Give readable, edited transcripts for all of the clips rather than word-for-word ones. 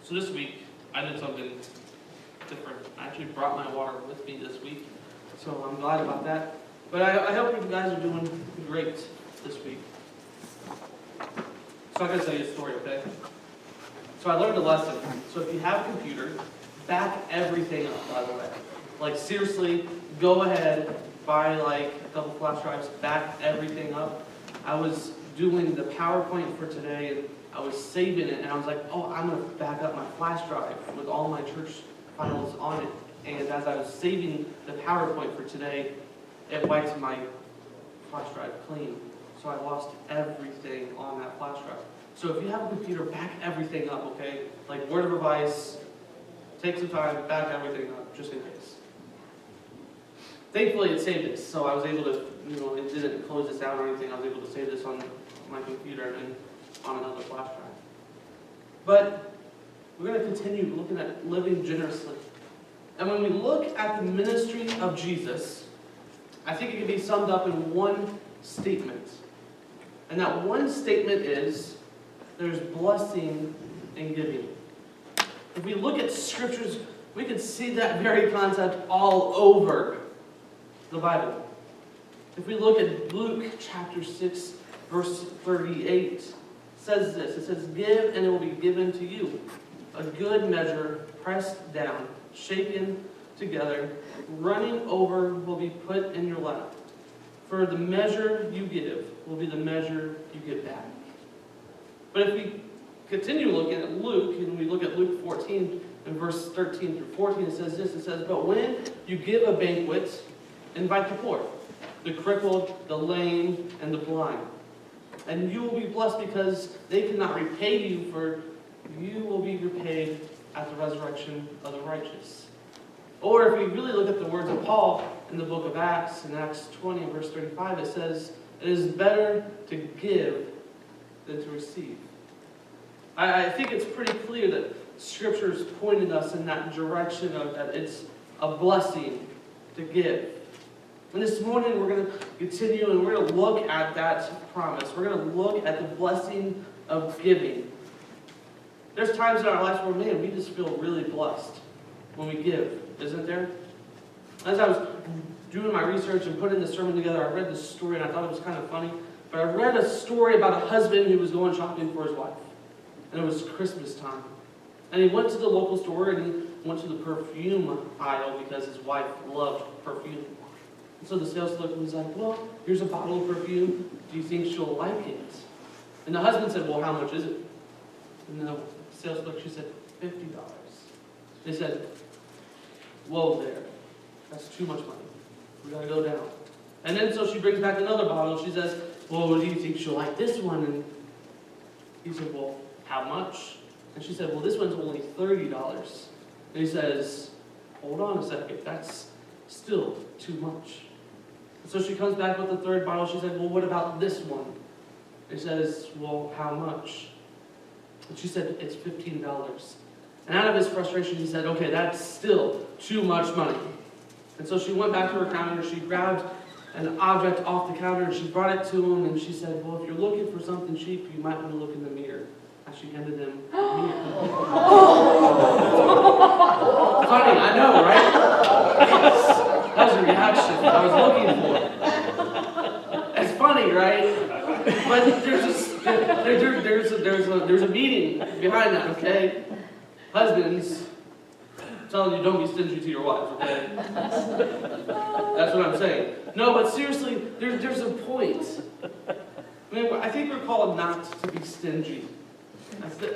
So this week, I did something different. I actually brought my water with me this week, so I'm glad about that. But I hope you guys are doing great this week. So I'm going to tell you a story, okay? So I learned a lesson. So if you have a computer, back everything up, by the way. Like seriously, go ahead, buy like a couple flash drives, back everything up. I was doing the PowerPoint for today, and I was saving it, and I was like, oh, I'm going to back up my flash drive with all my church files on it. And as I was saving the PowerPoint for today, it wiped my flash drive clean. So I lost everything on that flash drive. So if you have a computer, back everything up, okay? Like Word of Advice, take some time, back everything up, just in case. Thankfully, it saved it, so I was able to, it didn't close this down or anything. I was able to save this on my computer and on another flash drive. But we're going to continue looking at living generously. And when we look at the ministry of Jesus, I think it can be summed up in one statement. And that one statement is, there's blessing in giving. If we look at scriptures, we can see that very concept all over the Bible. If we look at Luke chapter 6, verse 38, it says this. It says, give and it will be given to you. A good measure, pressed down, shaken together, running over will be put in your lap. For the measure you give will be the measure you get back. But if we continue looking at Luke, and we look at Luke 14, and verse 13 through 14, it says this. It says, but when you give a banquet, invite the poor, the crippled, the lame, and the blind. And you will be blessed because they cannot repay you, for you will be repaid at the resurrection of the righteous. Or if we really look at the words of Paul in the book of Acts, in Acts 20, verse 35, it says, it is better to give than to receive. I think it's pretty clear that Scripture is pointing us in that direction of that it's a blessing to give. And this morning we're going to continue and we're going to look at that promise. We're going to look at the blessing of giving. There's times in our lives where, man, we just feel really blessed when we give, isn't there? As I was doing my research and putting the sermon together, I read this story and I thought it was kind of funny. But I read a story about a husband who was going shopping for his wife. And it was Christmas time. And he went to the local store and he went to the perfume aisle because his wife loved perfume. And so the sales clerk was like, well, here's a bottle of perfume. Do you think she'll like it? And the husband said, well, how much is it? And the sales clerk, she said, $50. They said, whoa there. That's too much money. We got to go down. And then so she brings back another bottle. She says, well, do you think she'll like this one? And he said, well, how much? And she said, well, this one's only $30. And he says, hold on a second, that's still too much. And so she comes back with the third bottle. She said, well, what about this one? And he says, well, how much? And she said, it's $15. And out of his frustration, he said, okay, that's still too much money. And so she went back to her counter, she grabbed an object off the counter, and she brought it to him, and she said, well, if you're looking for something cheap, you might want to look in the mirror. And she handed him the mirror. Funny, I know, right? That was the reaction I was looking for. It's funny, right? But there's a meaning behind that, okay? Husbands, I'm telling you, don't be stingy to your wives, okay? That's what I'm saying. No, but seriously, there's a point. I mean, I think we're called not to be stingy.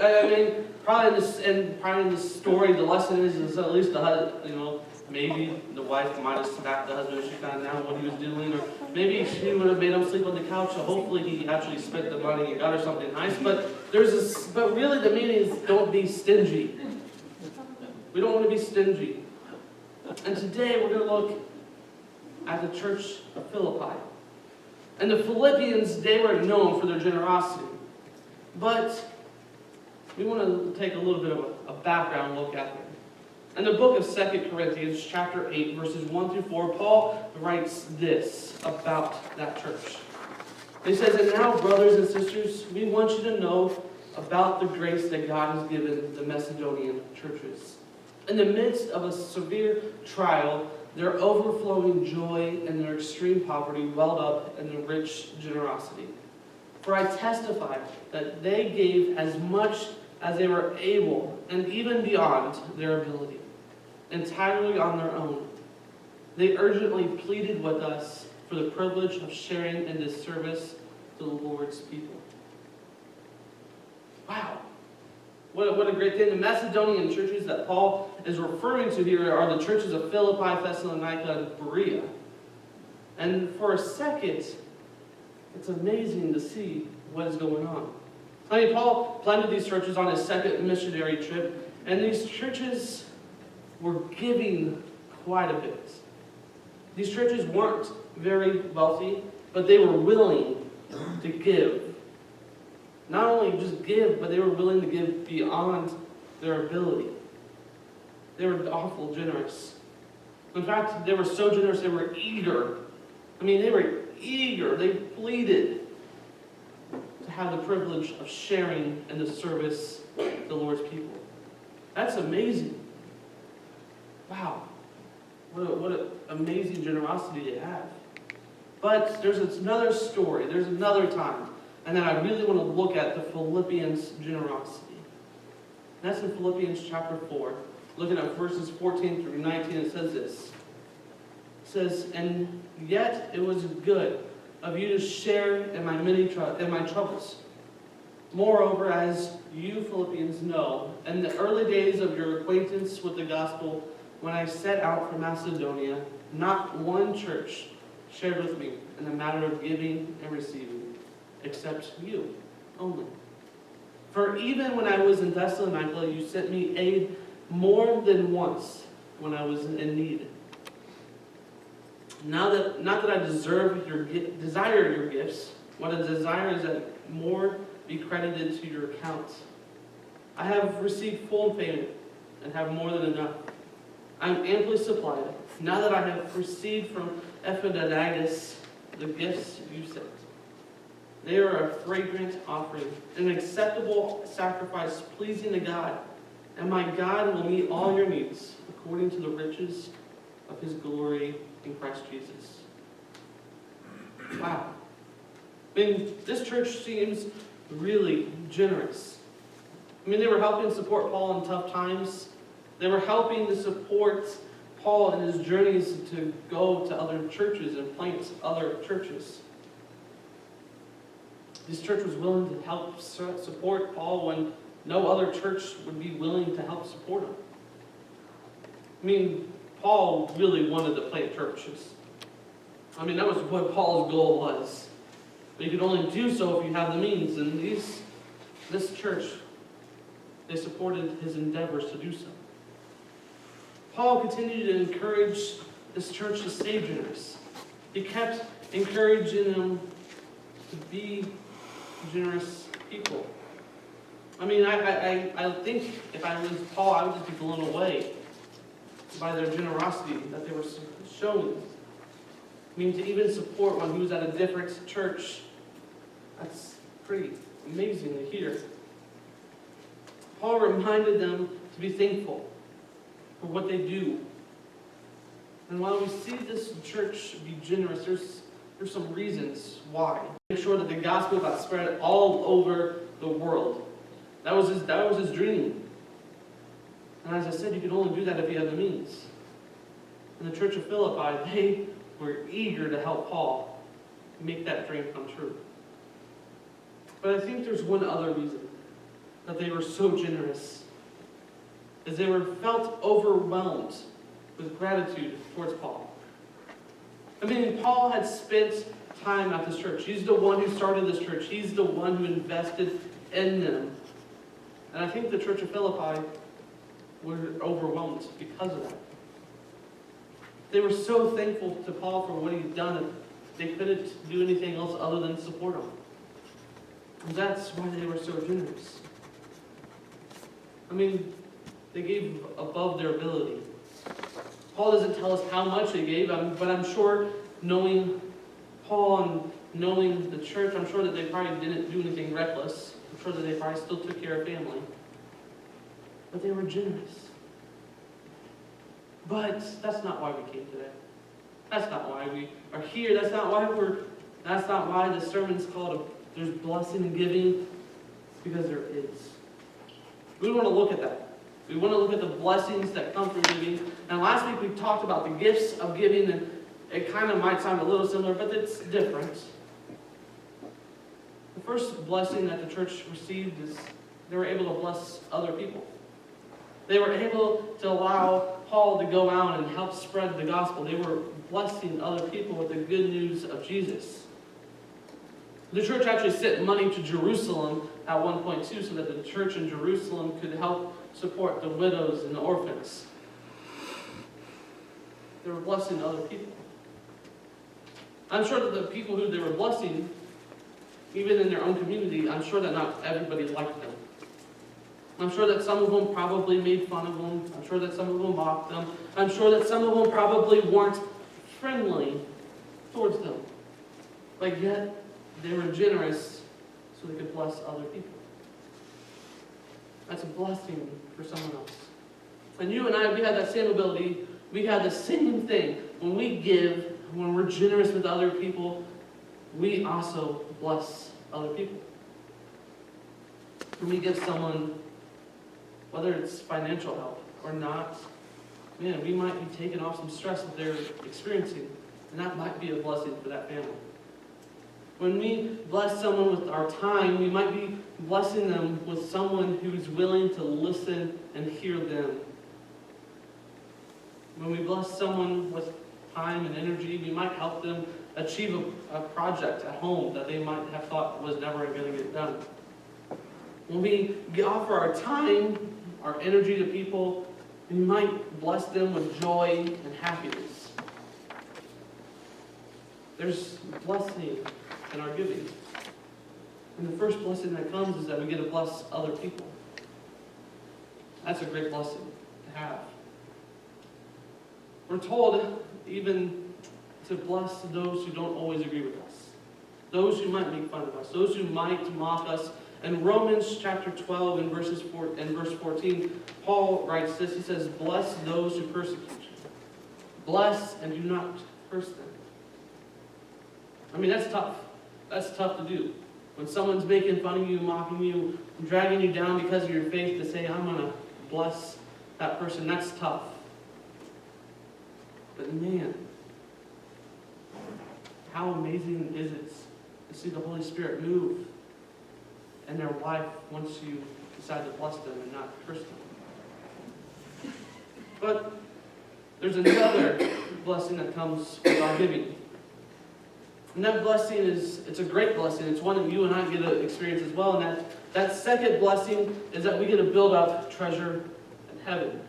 I mean, probably in this story, the lesson is at least the husband, maybe the wife might have smacked the husband if she found out what he was doing, or maybe she would have made him sleep on the couch. So hopefully he actually spent the money and got her something nice. But really the meaning is don't be stingy. We don't want to be stingy. And today we're going to look at the church of Philippi. And the Philippians, they were known for their generosity. But we want to take a little bit of a background look at them. In the book of 2 Corinthians, chapter 8, verses 1 through 4, Paul writes this about that church. He says, and now, brothers and sisters, we want you to know about the grace that God has given the Macedonian churches. In the midst of a severe trial, their overflowing joy and their extreme poverty welled up in a rich generosity. For I testify that they gave as much as they were able, and even beyond their ability, entirely on their own. They urgently pleaded with us for the privilege of sharing in this service to the Lord's people. Wow. What a great thing. The Macedonian churches that Paul is referring to here are the churches of Philippi, Thessalonica, and Berea. And for a second, it's amazing to see what is going on. I mean, Paul planted these churches on his second missionary trip, and these churches were giving quite a bit. These churches weren't very wealthy, but they were willing to give. Not only just give, but they were willing to give beyond their ability. They were awful generous. In fact, they were so generous, they were eager. I mean, they were eager. They pleaded to have the privilege of sharing in the service of the Lord's people. That's amazing. Wow. What an amazing generosity they have. But there's another story. There's another time. And then I really want to look at the Philippians' generosity. And that's in Philippians chapter 4. Looking at verses 14 through 19, it says this. It says, "And yet it was good of you to share in my my troubles. Moreover, as you Philippians know, in the early days of your acquaintance with the gospel, when I set out for Macedonia, not one church shared with me in the matter of giving and receiving, except you only. For even when I was in Thessalonica, you sent me aid more than once when I was in need. Not that I desire your gifts. What I desire is that more be credited to your account. I have received full payment and have more than enough. I am amply supplied, now that I have received from Epaphroditus the gifts you sent. They are a fragrant offering, an acceptable sacrifice pleasing to God, and my God will meet all your needs according to the riches of his glory in Christ Jesus." Wow. I mean, this church seems really generous. I mean, they were helping support Paul in tough times. They were helping to support Paul in his journeys to go to other churches and plant other churches. This church was willing to help support Paul when no other church would be willing to help support him. I mean, Paul really wanted to plant churches. I mean, that was what Paul's goal was. But you could only do so if you have the means. And this church, they supported his endeavors to do so. Paul continued to encourage this church to stay generous. He kept encouraging them to be generous people. I mean, I think if I was Paul, I would just be blown away by their generosity that they were showing. I mean, to even support when he was at a different church, that's pretty amazing to hear. Paul reminded them to be thankful for what they do. And while we see this church be generous, there's some reasons why. Make sure that the gospel got spread all over the world. That was his dream. And as I said, you can only do that if you have the means. And the church of Philippi, they were eager to help Paul make that dream come true. But I think there's one other reason that they were so generous, is they were felt overwhelmed with gratitude towards Paul. I mean, Paul had spent time at this church. He's the one who started this church. He's the one who invested in them. And I think the church of Philippi were overwhelmed because of that. They were so thankful to Paul for what he'd done that they couldn't do anything else other than support him. And that's why they were so generous. I mean, they gave above their ability. Paul doesn't tell us how much they gave, but I'm sure, knowing Paul and knowing the church, I'm sure that they probably didn't do anything reckless. I'm I'm sure that they probably still took care of family. But they were generous. But that's not why we came today. That's not why we are here. That's not why the sermon's called There's Blessing and Giving, because there is. We want to look at that. We want to look at the blessings that come from giving. And last week we talked about the gifts of giving, and it kind of might sound a little similar, but it's different. The first blessing that the church received is they were able to bless other people. They were able to allow Paul to go out and help spread the gospel. They were blessing other people with the good news of Jesus. The church actually sent money to Jerusalem at one point too, so that the church in Jerusalem could help support the widows and the orphans. They were blessing other people. I'm sure that the people who they were blessing, even in their own community, I'm sure that not everybody liked them. I'm sure that some of them probably made fun of them. I'm sure that some of them mocked them. I'm sure that some of them probably weren't friendly towards them. But yet, they were generous so they could bless other people. That's a blessing for someone else. And you and I, we had that same ability. We had the same thing. When we give, when we're generous with other people, we also bless other people. When we give someone, whether it's financial help or not, man, we might be taking off some stress that they're experiencing, and that might be a blessing for that family. When we bless someone with our time, we might be blessing them with someone who's willing to listen and hear them. When we bless someone with time and energy, we might help them achieve a project at home that they might have thought was never going to get done. When we offer our time, our energy to people, we might bless them with joy and happiness. There's blessing in our giving. And the first blessing that comes is that we get to bless other people. That's a great blessing to have. We're told even to bless those who don't always agree with us. Those who might make fun of us. Those who might mock us. In Romans chapter 12 and verse 14, Paul writes this. He says, "Bless those who persecute you. Bless and do not curse them." I mean, that's tough. That's tough to do. When someone's making fun of you, mocking you, dragging you down because of your faith, to say, I'm going to bless that person, that's tough. But man, how amazing is it to see the Holy Spirit move in their life once you decide to bless them and not curse them. But there's another blessing that comes with our giving. And that blessing it's a great blessing. It's one that you and I get to experience as well. And that second blessing is that we get to build up treasure in heaven.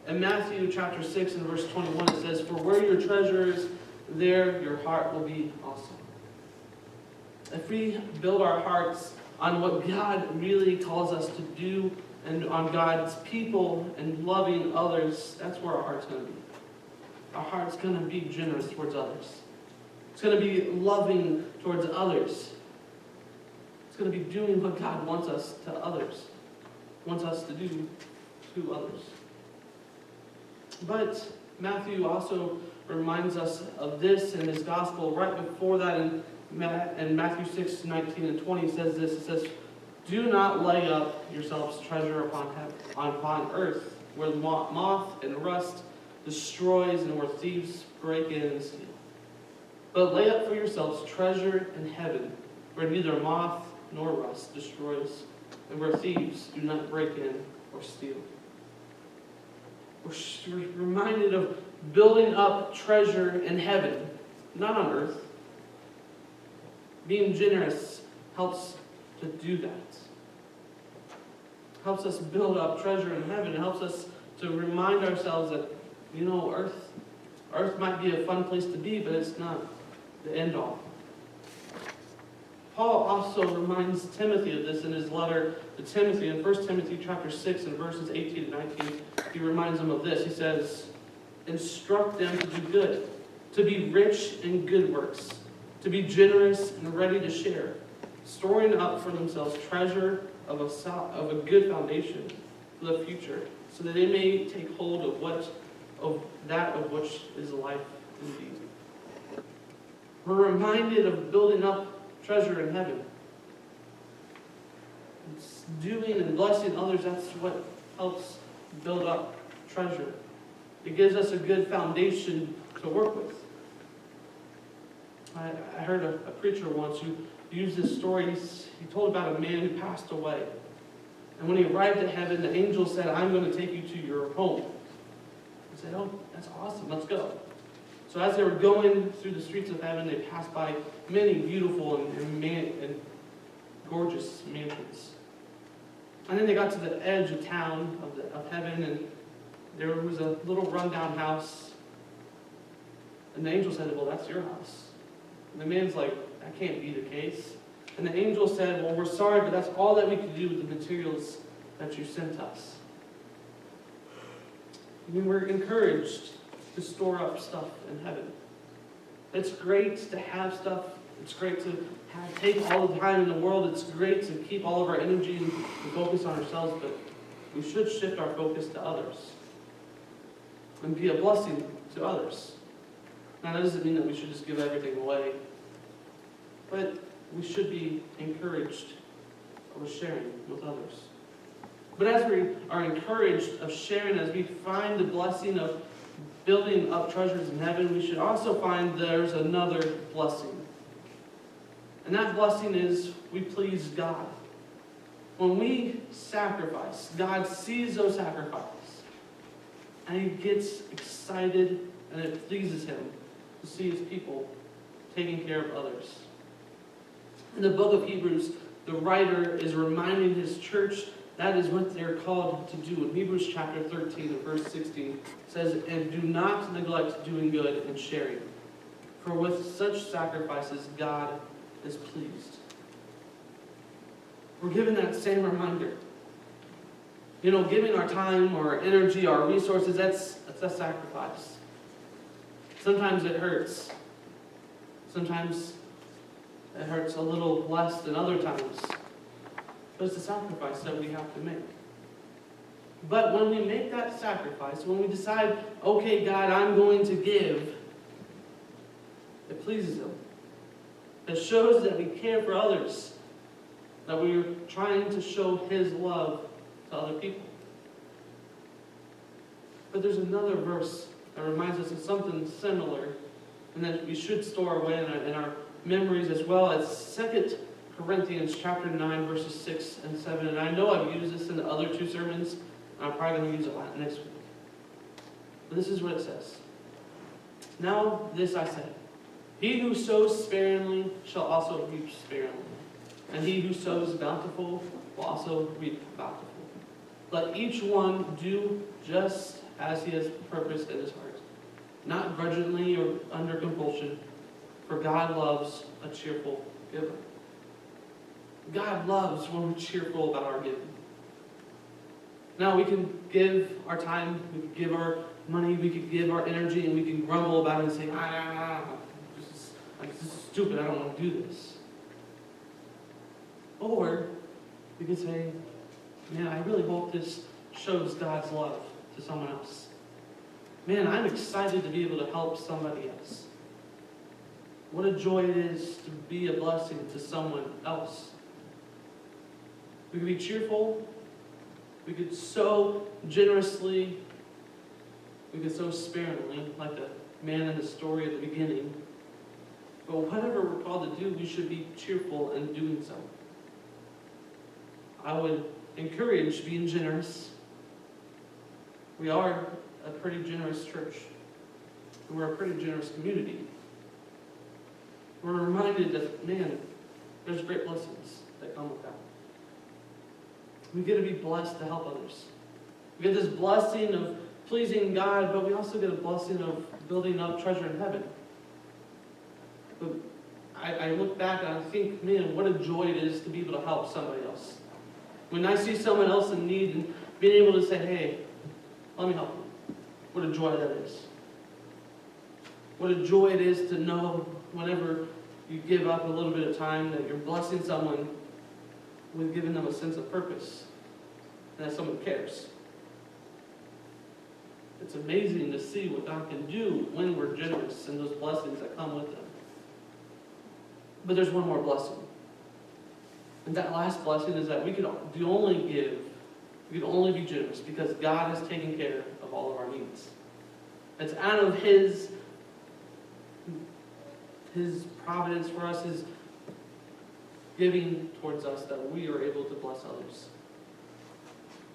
In Matthew chapter 6 and verse 21, it says, "For where your treasure is, there your heart will be also." If we build our hearts on what God really calls us to do and on God's people and loving others, that's where our heart's going to be. Our heart's going to be generous towards others. It's going to be loving towards others. It's going to be doing what God wants us to others, wants us to do to others. But Matthew also reminds us of this in his gospel. Right before that, in Matthew 6, 19 and 20, says this. It says, "Do not lay up yourselves treasure upon earth, where moth and rust destroys and where thieves break in and steal. But lay up for yourselves treasure in heaven, where neither moth nor rust destroys, and where thieves do not break in or steal." We're reminded of building up treasure in heaven, not on earth. Being generous helps to do that. Helps us build up treasure in heaven. It helps us to remind ourselves that, earth might be a fun place to be, but it's not the end all. Paul also reminds Timothy of this in his letter to Timothy. In 1 Timothy chapter 6 and verses 18 and 19, he reminds them of this. He says, "Instruct them to do good, to be rich in good works, to be generous and ready to share, storing up for themselves treasure of a good foundation for the future, so that they may take hold of that of which is life indeed. We're reminded of building up treasure in heaven. It's doing and blessing others, that's what helps build up treasure. It gives us a good foundation to work with. I heard a preacher once who used this story. He told about a man who passed away. And when he arrived at heaven, the angel said, "I'm going to take you to your home." He said, "Oh, that's awesome, let's go." So as they were going through the streets of heaven, they passed by many beautiful and gorgeous mansions. And then they got to the edge of town, of heaven, and there was a little rundown house. And the angel said, "Well, that's your house." And the man's like, "That can't be the case." And the angel said, "Well, we're sorry, but that's all that we could do with the materials that you sent us." I mean, we're encouraged to store up stuff in heaven. It's great to have stuff. It's great to take all the time in the world. It's great to keep all of our energy and focus on ourselves, but we should shift our focus to others and be a blessing to others. Now, that doesn't mean that we should just give everything away, but we should be encouraged with sharing with others. But as we are encouraged of sharing, as we find the blessing of building up treasures in heaven, we should also find there's another blessing. And that blessing is we please God. When we sacrifice, God sees those sacrifices, and He gets excited, and it pleases Him to see His people taking care of others. In the book of Hebrews, the writer is reminding his church that is what they're called to do. In Hebrews chapter 13 and verse 16, it says, "And do not neglect doing good and sharing, for with such sacrifices God is pleased." We're given that same reminder. You know, giving our time, our energy, our resources, that's a sacrifice. Sometimes it hurts. Sometimes it hurts a little less than other times. But it's a sacrifice that we have to make. But when we make that sacrifice, when we decide, okay, God, I'm going to give, it pleases Him. It shows that we care for others, that we're trying to show His love to other people. But there's another verse that reminds us of something similar, and that we should store away in our memories as well, as 2 Corinthians chapter 9, verses 6 and 7. And I know I've used this in the other two sermons, and I'm probably going to use it next week. But this is what it says. "Now this I say, he who sows sparingly shall also reap sparingly, and he who sows bountiful will also reap bountiful. Let each one do just as he has purposed in his heart, not grudgingly or under compulsion, for God loves a cheerful giver." God loves when we're cheerful about our giving. Now, we can give our time, we can give our money, we can give our energy, and we can grumble about it and say, this is stupid, I don't want to do this. Or we can say, man, I really hope this shows God's love to someone else. Man, I'm excited to be able to help somebody else. What a joy it is to be a blessing to someone else. We could be cheerful. We could sow generously. We could sow sparingly, like the man in the story at the beginning. But whatever we're called to do, we should be cheerful in doing so. I would encourage being generous. We are a pretty generous church. We're a pretty generous community. We're reminded that, man, there's great blessings that come with that. We get to be blessed to help others. We get this blessing of pleasing God, but we also get a blessing of building up treasure in heaven. But I look back and I think, man, what a joy it is to be able to help somebody else. When I see someone else in need and being able to say, hey, let me help you. What a joy that is. What a joy it is to know whenever you give up a little bit of time, that you're blessing someone with giving them a sense of purpose, and that someone cares. It's amazing to see what God can do when we're generous and those blessings that come with them. But there's one more blessing. And that last blessing is that we can only give, we can only be generous because God has taken care of all of our needs. It's out of His providence for us, His giving towards us, that we are able to bless others.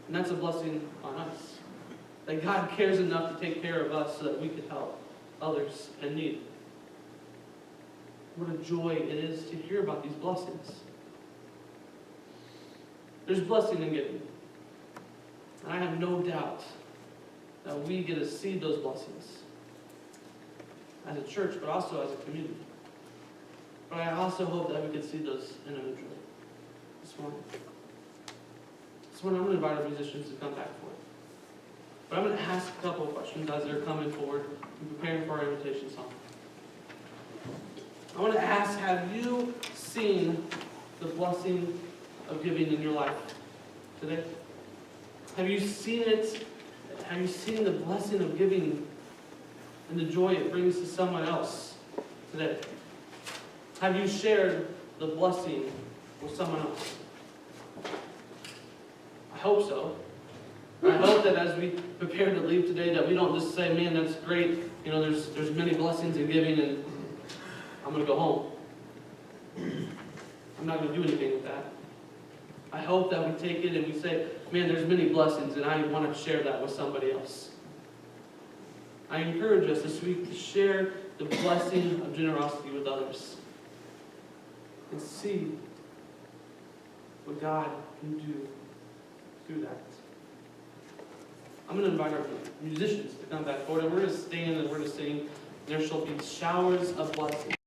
And that's a blessing on us. That God cares enough to take care of us so that we can help others in need. What a joy it is to hear about these blessings. There's blessing in giving. And I have no doubt that we get to see those blessings as a church, but also as a community. But I also hope that we could see those individually this morning. This morning I'm going to invite our musicians to come back forward. But I'm going to ask a couple of questions as they're coming forward and preparing for our invitation song. I want to ask, have you seen the blessing of giving in your life today? Have you seen it? Have you seen the blessing of giving and the joy it brings to someone else today? Have you shared the blessing with someone else? I hope so. I hope that as we prepare to leave today, that we don't just say, man, that's great. You know, there's many blessings in giving, and I'm going to go home. I'm not going to do anything with that. I hope that we take it and we say, man, there's many blessings, and I want to share that with somebody else. I encourage us this week to share the blessing of generosity with others and see what God can do through that. I'm going to invite our musicians to come back forward, and we're going to stand and we're going to sing, "There Shall Be Showers of Blessing."